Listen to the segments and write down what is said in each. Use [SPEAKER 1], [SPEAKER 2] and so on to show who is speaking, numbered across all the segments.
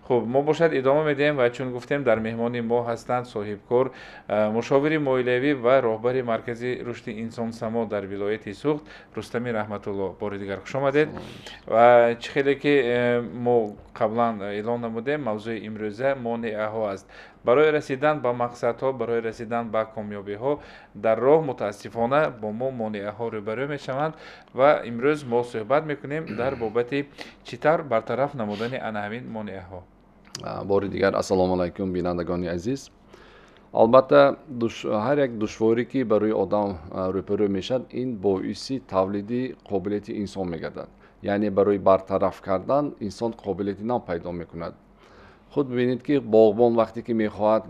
[SPEAKER 1] خب ما باشد ادامه میدیم و چون گفتیم در مهمانی ما هستند صاحبکار مشاور مالیوی و راهبر مرکزی رشد انسان سما در ولایت سوخت رستمی رحمت الله بار دیگر خوش آمدید و چه خیلی که ما قبلا اعلان نمودیم موضوع امروزه مانعه ها است برای رسیدن به مقصدها برای رسیدن به کامیابی ها در راه متاسفانه با ما مانعه ها روبرو می شوند و امروز ما صحبت میکنیم در بابت چطور برطرف نمودن آن همین مانعه ها.
[SPEAKER 2] بار دیگر السلام علیکم بینندگان عزیز. البته هر یک دشواری که برای آدم روبرو میشد این باعث تولید قابلیت انسان میگردد، یعنی برای برطرف کردن انسان قابلیت نو پیدا میکند. خود ببینید که باغبان وقتی که میخواهد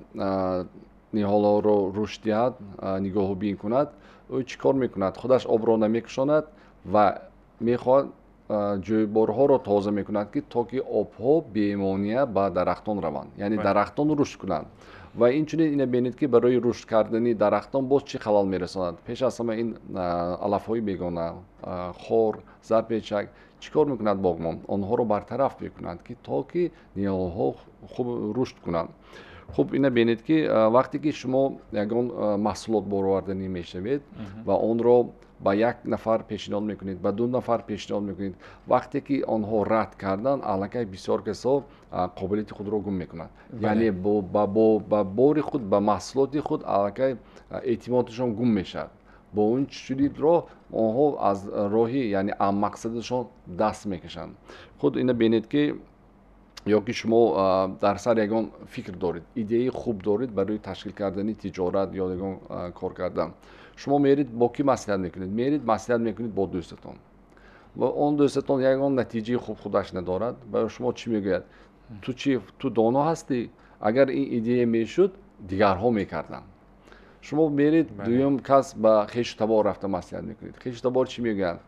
[SPEAKER 2] نهال‌ها رو رشد دهد نگاه بین کند او چیکار میکند؟ خودش آب را نمیکشاند و میخواهد جویبارها رو تازه میکند که تا که آبها بی‌مانع به درختان روند، یعنی درختان رشد کنند. و اینچنین اینه بینید که برای رشد کردن درختان باز چی خلال میرساند؟ پیش از همه این علف‌های بیگانه، خار، زرپیچک چیکار میکند باغبان؟ آنها رو برطرف میکند که تا که نیالها خوب رشد کنند. خب اینه بینید که وقتی که شما یگان محصولات بارآوردنی میشوید و آن رو با یک نفر پیشنهاد میکنید، با دو نفر پیشنهاد میکنید، وقتی که آنها رد کردن الکی بسیار کسا قابلیت خود رو گم میکنند. یعنی با بار خود با محصولات خود الکی اعتمادشان گم میشد. با اون چیزی رو آنها از راهی یعنی مقصدشان دست میکشند. خود اینه بینید که یا که شما در سر یگان فکر دارید، ایده خوب دارید برای تشکیل کردن تجارت یا یگان کار کردن، شما میرید با کی مصلحت میکنید؟ میرید مصلحت میکنید با دوستتون و اون دوستتون یگان نتیجه خوب خودش ندارد. برای شما چی میگوید؟ تو دانا هستی، اگر این ایده میشد دیگرها میکردن. شما میرید دویم کس با خویش تبار رفته مصلحت میکنید. خویش تبار چی میگن؟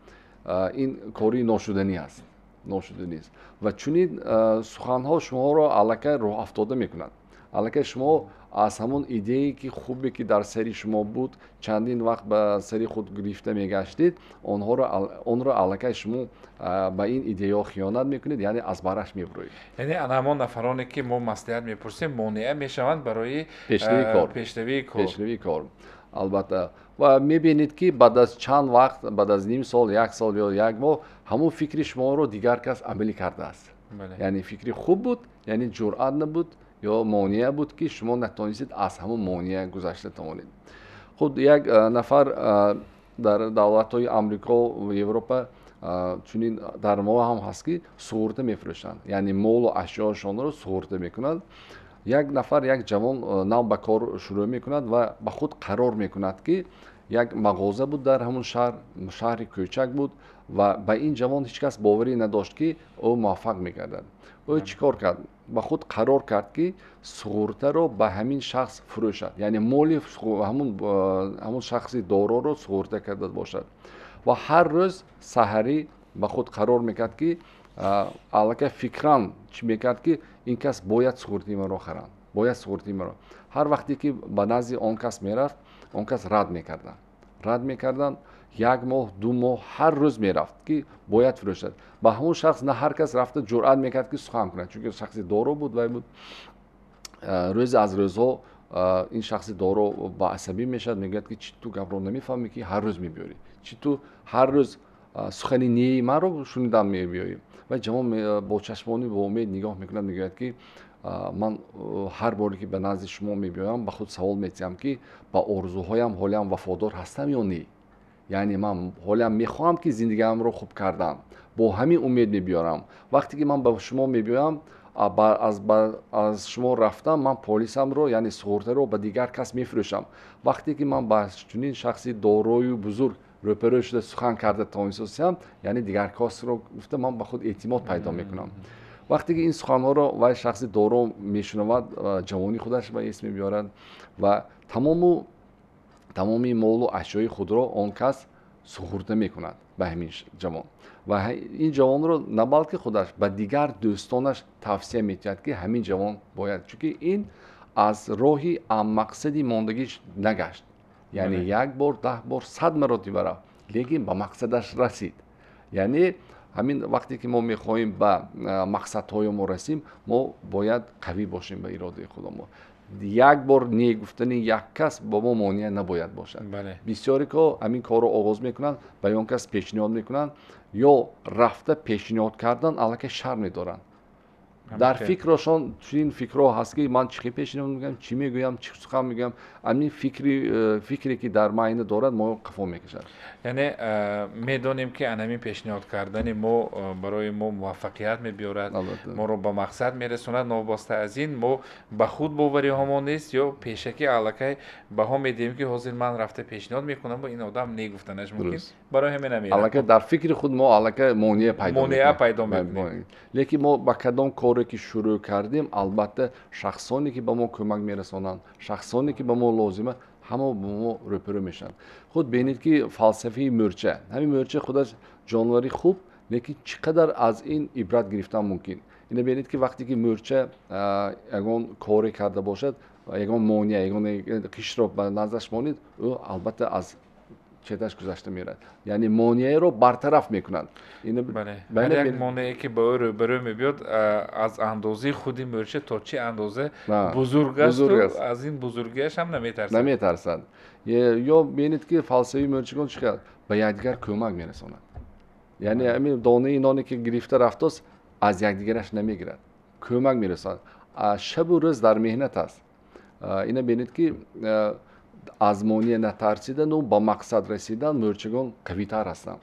[SPEAKER 2] این کاری ناشدنی است، ناشده نیست. و چونین سخنها شما را الکی راه افتاده میکنند. الکی شما از همون ایده‌ای که خوبی که در سری شما بود چندین وقت به سری خود گرفته میگشتید اون را الکی شما به این ایده ها خیانت میکنید، یعنی از برش میبروید.
[SPEAKER 1] یعنی همان نفرانی که ما مصلحت میپرسیم مانع میشوند برای
[SPEAKER 2] پیشروی کار. البته و میبینید که بعد از چند وقت، بعد از نیم سال، یک سال یا یک ماه همون فکر شما رو دیگر کس عملی کرده است. یعنی فکری خوب بود، یعنی جرأت نبود یا مانع بود که شما نتونستید از همون مانع گذشته توانید. خود یک نفر در دولت‌های آمریکا و اروپا چنین در ما هم هست که سوخته میفروشند، یعنی مال و اشیاءشان رو سوخته میکنند. یک نفر یک جوان نو به کار شروع میکند و به خود قرار میکند که یک مغازه بود در همون شهر کوچک بود و به این جوان هیچ کس باوری نداشت که او موفق میگردد. او چیکار کرد؟ به خود قرار کرد که سوخته رو به همین شخص فروشد، یعنی مال همون شخصی دارا رو سوخته کرده باشد و هر روز سحری به خود قرار میکرد که الکی فکران چی میکرد که این کس باید سوخته مرا خرند، باید سوخته مرا. هر وقتی که به نزد آن کس میرفت آن کس رد میکردن. یک ماه، دو ماه، هر روز میرفت که باید فروشد. به همون شخص نه هر کس رفته جرأت میکرد که سخن کنه، چون شخصی دارو بود و بود. روز از روزها این شخص دارو با عصبی میشد، میگه که چی تو گپ رو نمیفهمی که هر روز میبیاری، چی تو هر روز سخنی نی من رو شنیدم میبیاری. و جوان با چشمانی با امید نگاه میکند، میگه که من هر باری که به نزد شما میبیایم به خود سوال میتیم که با آرزوهایم حالم وفادار هستم یا نه. یعنی من حالم میخوام که زندگیم رو خوب کردم، با همین امید میبیارم. وقتی که من به شما میبیام از شما رفتم، من پلیسم رو یعنی سوخته رو به دیگر کس میفروشم. وقتی که من با چنین شخصی داروی و بزرگ روبرو شده سخن کرده تونستم، یعنی دیگر کس رو گفته من به خود اعتماد پیدا میکنم. وقتی که این سخنها رو و شخصی دارو میشنود جوانی خودش به اسم میبیارد و تمامی مال و اشیای خود را آن کس سوخته میکند به همین جوان و این جوان رو نه بلکه خودش به دیگر دوستانش توصیه میکرد که همین جوان باید، چون این از راهی مقصدی ماندگیش نگشت، یعنی یک بار، 10 بار، 100 مرتبه رفت لیکن به مقصدش رسید. یعنی ҳамин вақте ки мо мехоҳем ба мақсадҳоямон расем, мо бояд қавӣ бошем ба иродаи худамон. як бор не гуфтани як кас ба мо монеъ набояд бошад. бисёре ко ҳамин корро оғоз мекунанд, ба ён кас пешниҳод мекунанд, ё рафта пешниҳод кардан аллакай шарм медоранд. дар фикрашон чунин фикрҳо ҳаст ки ман чӣ пешниҳод мекунам, чӣ мегӯям, чӣ сухан мегӯям, ҳамин фикре ки дар майна дорад мо қафо мекашад.
[SPEAKER 1] яъне медонем ки анҳамин пешниҳод кардани мо барои мо муваффақият мебиёрад, моро ба мақсад мерасонад. новоста аз ин мо ба худ бовариҳомон нест, ё пешакӣ аллакай баҳо медиҳем ки ҳозир ман рафта пешниҳод мекунам бо ин одам негуфтанаш мумкин барои ҳамин намерам,
[SPEAKER 2] аллакай дар фикри худ мо аллакай монеъ
[SPEAKER 1] пайдо мекунем.
[SPEAKER 2] лекин мо ба кадом коре ки шурӯъ кардем, албатта шахсоне ки ба мо кӯмак мерасонанд, шахсоне ки ба мо лозима, ҳама ба мо рӯбарӯ мешаванд. худ бинед ки фалсафаи мӯрча, ҳамин мӯрча худаш ҷонвари хуб, лекин чӣ қадар аз ин ибрат гирифтан мумкин. ина бинед ки вақте ки мӯрча ягон коре карда бошад, ягон монеъ, ягон қишро ба наздаш монед, ӯ албатта аз чедаш гузашта мерад, яъне монеъро бартараф мекунад.
[SPEAKER 1] ҳар як монеъе ки ба ӯ рӯбарӯ мебиёд аз андозаи худи мӯрча то чӣ андоза бузург асту аз ин бузургиаш ҳам наметарсад.
[SPEAKER 2] ё бинед ки фалсафаи мӯрчагон чӣ кард, ба якдигар кӯмак мерасонад, яъне ҳамин донаи ноне ки гирифта рафтост аз якдигараш намегирад, кӯмак мерасонад. шабу рӯз дар меҳнат аст. ина бинед ки аз монеъ натарсидану ба мақсад расидан мӯрчагон қавитар ҳастанд.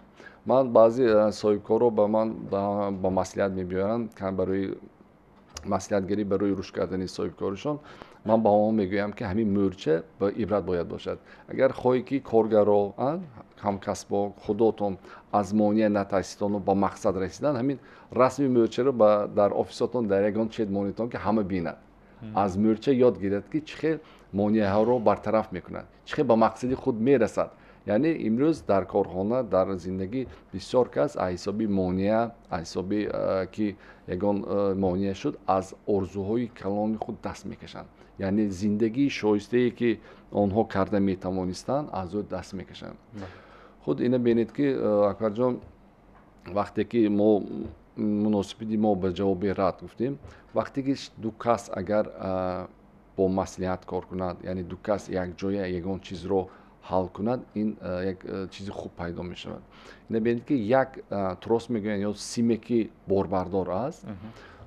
[SPEAKER 2] ман баъзе соҳибкорро ба ман ба маслиҳат мебиёранд, барои маслиҳатгарӣ барои рушд кардани соҳибкоришон. ман ба онҳо мегӯям ки ҳамин мӯрча ба ибрат бояд бошад. агар хоҳӣ ки коргаро, ҳамкасбо, худотон аз монеъ натарсидану ба мақсад расидан, ҳамин расми мӯрчаро дар офисотон дар ягон чед монитон ки ҳама бинад. аз мӯрча ёд гирад ки чӣ хел монеъҳоро бартараф мекунад, чӣ хел ба мақсади худ мерасад. яъне имрӯз дар корхона, дар зиндагӣ бисёр кас аз ҳисоби монеъ, аз ҳисоби ки ягон монеъ шуд, аз орзуҳои калони худ даст мекашанд. яъне зиндагии шоистае ки онҳо карда метавонистанд, аз ӯ даст мекашанд. худ ина бинед ки акбарҷон, вақте ки мо муносибати мо ба ҷавоби рад гуфтем, вақте ки ду кас агар бо маслиҳат кор кунад, яъне ду кас якҷоя ягон чизро ҳал кунад, ин як чизи хуб пайдо мешавад. ина бинед ки як трос мегӯянд ё симе ки борбардор аст,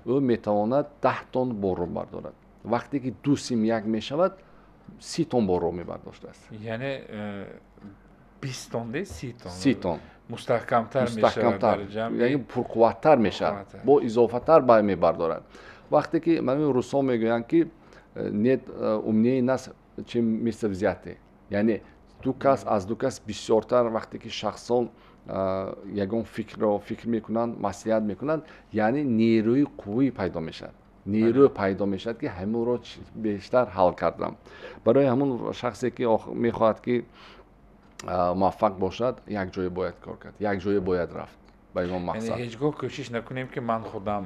[SPEAKER 2] ӯ метавонад 10 тонн борро бардорад. вақте ки ду сим як мешавад, 30 тонн борро мебардоштааст.
[SPEAKER 1] яъне 20 тонн де
[SPEAKER 2] 30 тонн
[SPEAKER 1] мустаҳкамтар мешавад,
[SPEAKER 2] яъне пурқувваттар мешавад, бо изофатар мебардорад. вақте ки ман русо мегӯянд ки нет умнее нас чем место взятое, яъне ду кас аз ду кас бисёртар вақте ки шахсон ягон фикр мекунанд, маслиҳат мекунанд, яъне нерӯи қуввӣ пайдо мешавад. нерӯ пайдо мешавад ки ҳамонро бештар ҳал кардам. барои ҳамон шахсе ки мехоҳад ки муваффақ бошад, як ҷое бояд кор кард, як ҷое бояд рафт ба ягон мақсад.
[SPEAKER 1] ҳеҷ гоҳ кӯшиш накунем ки ман худам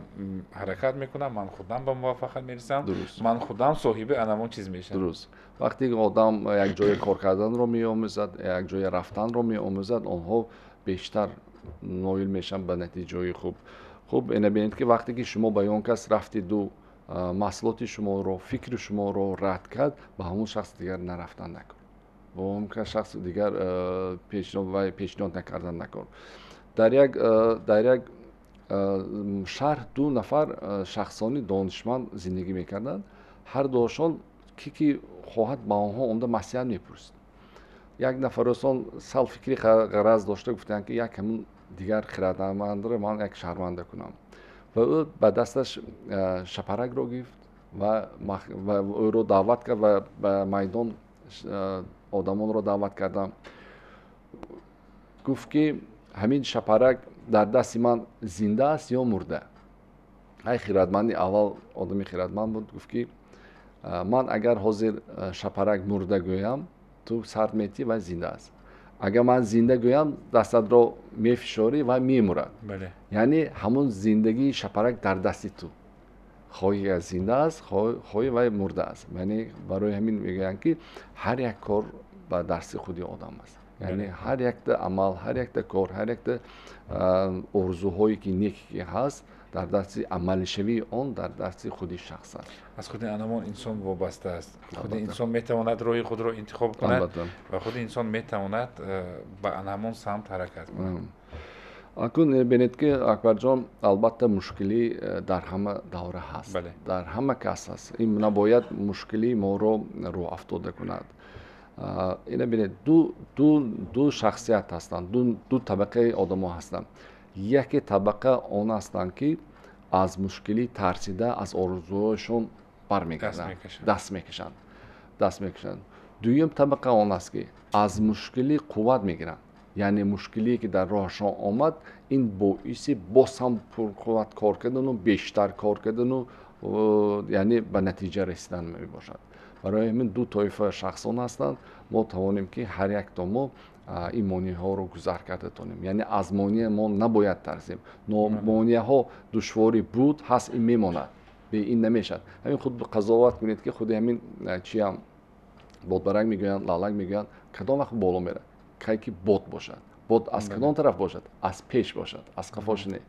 [SPEAKER 1] ҳаракат мекунам, ман худам ба муваффақият мерасам, ман худам соҳиби анамон чиз мешавам.
[SPEAKER 2] дуруст. вақте одам як ҷое кор карданро меомӯзад, як ҷое рафтанро меомӯзад, онҳо бештар ноил мешаванд ба натиҷаҳои хуб. хуб ина бинед ки вақте ки шумо ба ён кас рафтиду, маҳсулоти шуморо, фикри шуморо рад кард, ба ҳамон шахс дигар нарафтан накун, ба он шахс дигар пешниҳод накардан накун. дар як шаҳр ду нафар шахсони донишманд зиндагӣ мекарданд. ҳар душон ки хоҳад ба онҳо омда маслиҳат мепурсид. як нафаросон сал фикри ғараз дошта, гуфтанд ки як ҳамон дигар хиратмандро ман як шарманда кунам. ва ӯ ба дасташ шапаракро гирифт ва ӯро даъват кард ва ба майдон одамонро даъват кардам. гуфт ки ҳамин шапарак дар дасти ман зинда аст ё мурда. ай хиратманди аввал одами хиратманд буд. гуфт ки ман агар ҳозир шапарак мурда гӯям, ту сар метӣ ва зинда аст. агар ман зинда гӯям, дастатро мефишорӣ ва мемурад. яъне ҳамон зиндагии шапарак дар дасти ту. хоҳӣ зинда аст, хоҳӣ вай мурда аст. яъне барои ҳамин мегӯянд ки ҳар як кор ба дасти худи одам аст. یعنی هر یک عمل، هر یک کار، هر یک آرزوهایی که نیکی هست در دست عمل شوی آن در دست خود شخص است.
[SPEAKER 1] از خود انمان انسان وابسته است. خود انسان میتواند روی خود را انتخاب کند و خود انسان میتواند به انمان سمت حرکت کند.
[SPEAKER 2] اکنون ببینید که اکبر جان البته مشکلی در همه دوره هست. در همه کس هست. این نباید مشکلی ما رو افتاده کند. اینا ببینید دو شخصیت هستند، دو طبقه آدم ها هستند. یکی طبقه آن هستند که از مشکلی ترسیده از آرزوهایشون برمیگردند، دست میکشند. دویم طبقه آن است که از مشکلی قوت میگیرند. یعنی مشکلی که در راهشان آمد این باعث باز هم پرقوت کار کردن و بیشتر کار کردن و یعنی به نتیجه رسیدن می باشد. برای همین دو طایفه شخصان هستند. ما توانیم که هر یک تا ما این مانع ها رو گذر کرده تونیم. یعنی از مانع ما نباید ترسیم. مانع ها دشواری بود هست، این میماند، به این نمیشد. همین خود قضاوت کنید که خود همین چی هم بادبرک میگویند، لالک میگویند کدام وقت بالا میره، که باد باشد. باد از کدام طرف باشد؟ از پیش باشد، از قفاش نه.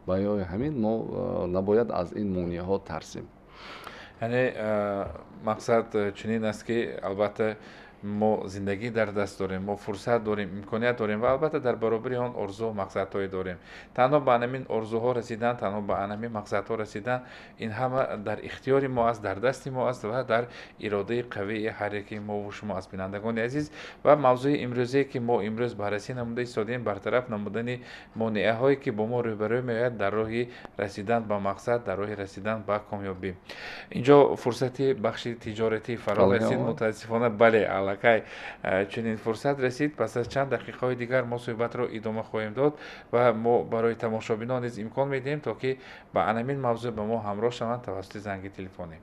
[SPEAKER 2] برای همین ما نباید از این مانع ها ترسیم.
[SPEAKER 1] یعنی مقصد چنین است که البته ما زندگی در دست داریم، ما فرصت داریم، امکانیت داریم و البته در برابر آن آرزو و مقصدهای داریم. تنها به همین آرزوها رسیدن، تنها به همین مقصدها رسیدن، این همه در اختیار ما است، در دست ما است و در اراده قوی هر یک ما و شما از بینندگان عزیز. و موضوع امروزی که ما امروز بررسی نموده ایستادیم برطرف نمودن مانعه هایی که با ما روبرو میآید در راه رسیدن به مقصد، در راه رسیدن به کامیابی. اینجا فرصتی بخش تجارتی فرا رسید متاسفانه. بله که چنین فرصت رسید. پس از چند دقیقه دیگر ما صحبت را ادامه خواهیم داد و ما برای تماشابینان نیز امکان میدیم تا که به همین موضوع به ما همراه شوند توسط زنگ تلفنی.